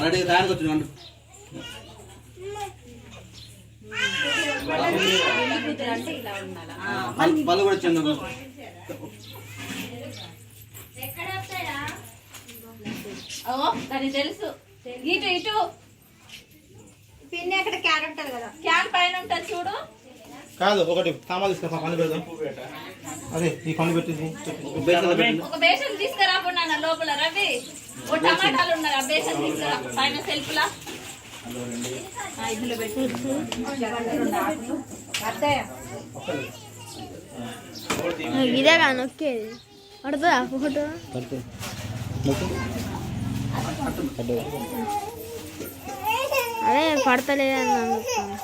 ready తయారుగా వచ్చింది పళ్ళు కూడా వచ్చింది తెలుసు ఇటు ఇటు పిన్ని అక్కడ క్యాన్ ఉంటుంది కదా క్యాన్ పైన ఉంటుంది చూడు కాదు ఒకటి సామాన్లు తీసుకురా పని పెడదాం అదే ఈ పని పెట్టింది ఒక బేషన్ తీసుకురాకుండా లోపల రవి ఓ టమాటాలు ఉన్నారు ఆ బేషన్ తీసుకురా పైన సెల్ఫ్ లా ఇందులో పెట్టి ఇదే కానీ నొక్కేది పడుతుందా ఫోటో అదే పడతలేదని అనుకున్నాను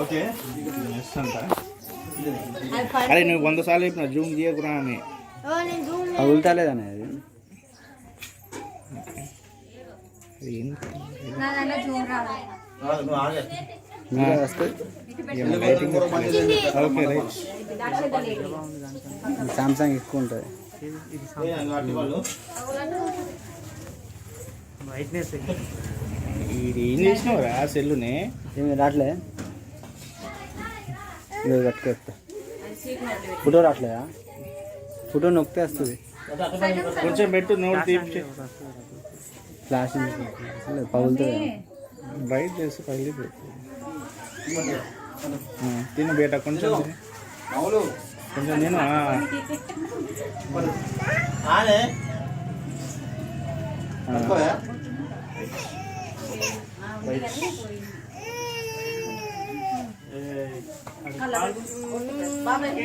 ఓకే అరే నువ్వు 100 సార్లు చెప్పిన జూమ్ చేయకురా అని తగులుతలేదని అది ఓకే రైట్ సామ్సంగ్ ఎక్కువ ఉంటుంది ఇది ఏం చేసినావురా సెల్లుని ఏమి రావట్లే కట్టుకొస్తా ఫోటో రావట్లేదా ఫోటో నొక్కితే వస్తుంది కొంచెం పెట్టు నోట్ తీపి ఫ్లాష్ పగులుతుంది బయట చేసి పగిలి పెట్టు తిను బేట కొంచెం కొంచెం నేను బాబాయ్